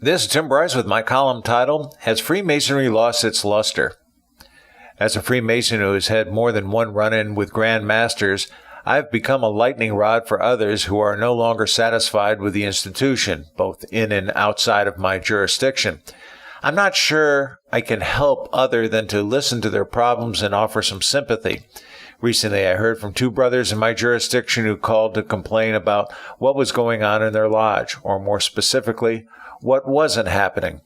This is Tim Bryce with my column titled, Has Freemasonry Lost Its Luster? As a Freemason who has had more than one run-in with Grand Masters, I've become a lightning rod for others who are no longer satisfied with the institution, both in and outside of my jurisdiction. I'm not sure I can help other than to listen to their problems and offer some sympathy. Recently, I heard from two brothers in my jurisdiction who called to complain about what was going on in their lodge, or more specifically, what wasn't happening.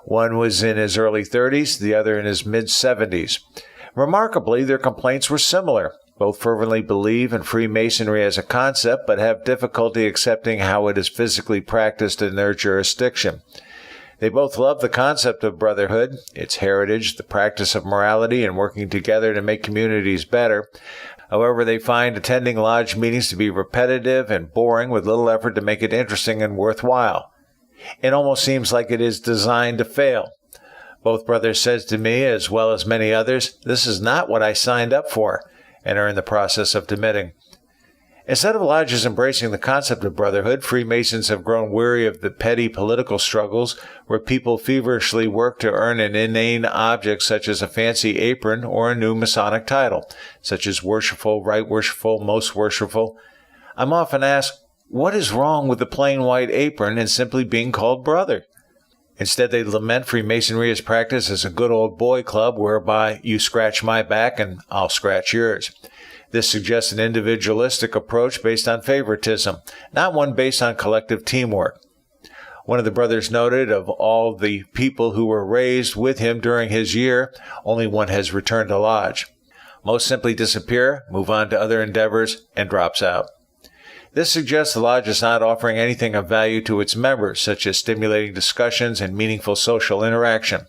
One was in his early 30s, the other in his mid-70s. Remarkably, their complaints were similar. Both fervently believe in Freemasonry as a concept, but have difficulty accepting how it is physically practiced in their jurisdiction. They both love the concept of brotherhood, its heritage, the practice of morality, and working together to make communities better. However, they find attending lodge meetings to be repetitive and boring with little effort to make it interesting and worthwhile. It almost seems like it is designed to fail. Both brothers said to me, as well as many others, this is not what I signed up for, and are in the process of demitting. Instead of lodges embracing the concept of brotherhood, Freemasons have grown weary of the petty political struggles where people feverishly work to earn an inane object such as a fancy apron or a new Masonic title, such as worshipful, right worshipful, most worshipful. I'm often asked, what is wrong with the plain white apron and simply being called brother? Instead, they lament Freemasonry as practiced as a good old boy club whereby you scratch my back and I'll scratch yours. This suggests an individualistic approach based on favoritism, not one based on collective teamwork. One of the brothers noted of all the people who were raised with him during his year, only one has returned to lodge. Most simply disappear, move on to other endeavors, and drops out. This suggests the lodge is not offering anything of value to its members, such as stimulating discussions and meaningful social interaction.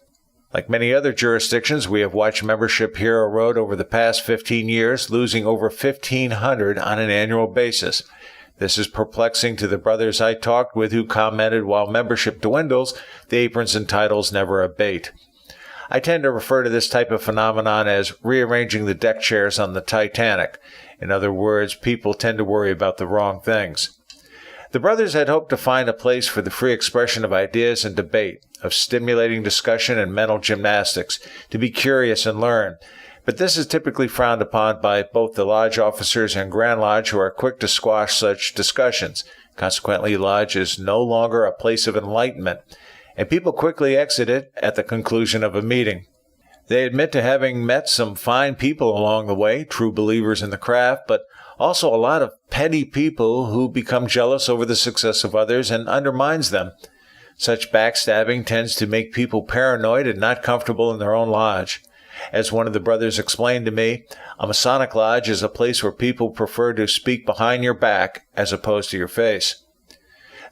Like many other jurisdictions, we have watched membership here erode over the past 15 years, losing over 1,500 on an annual basis. This is perplexing to the brothers I talked with who commented while membership dwindles, the aprons and titles never abate. I tend to refer to this type of phenomenon as rearranging the deck chairs on the Titanic. In other words, people tend to worry about the wrong things. The brothers had hoped to find a place for the free expression of ideas and debate, of stimulating discussion and mental gymnastics, to be curious and learn. But this is typically frowned upon by both the lodge officers and Grand Lodge, who are quick to squash such discussions. Consequently, lodge is no longer a place of enlightenment, and people quickly exit it at the conclusion of a meeting. They admit to having met some fine people along the way, true believers in the craft, but also a lot of petty people who become jealous over the success of others and undermines them. Such backstabbing tends to make people paranoid and not comfortable in their own lodge. As one of the brothers explained to me, a Masonic lodge is a place where people prefer to speak behind your back as opposed to your face.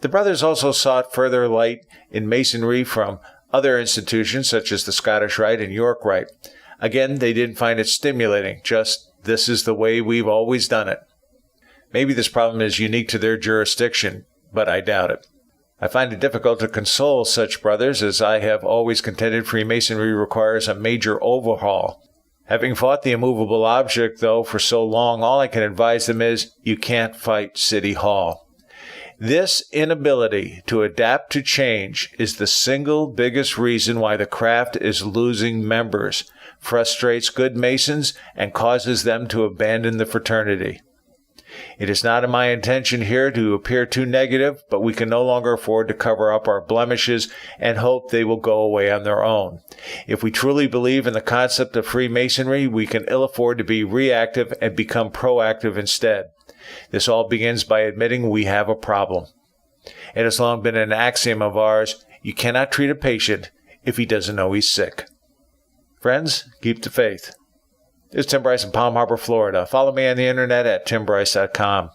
The brothers also sought further light in Masonry from other institutions such as the Scottish Rite and York Rite. Again, they didn't find it stimulating, just this is the way we've always done it. Maybe this problem is unique to their jurisdiction, but I doubt it. I find it difficult to console such brothers, as I have always contended Freemasonry requires a major overhaul. Having fought the immovable object, though, for so long, all I can advise them is, you can't fight City Hall. This inability to adapt to change is the single biggest reason why the craft is losing members, frustrates good Masons, and causes them to abandon the fraternity. It is not my intention here to appear too negative, but we can no longer afford to cover up our blemishes and hope they will go away on their own. If we truly believe in the concept of Freemasonry, we can ill afford to be reactive and become proactive instead. This all begins by admitting we have a problem. It has long been an axiom of ours, you cannot treat a patient if he doesn't know he's sick. Friends, keep the faith. This is Tim Bryce in Palm Harbor, Florida. Follow me on the internet at timbryce.com.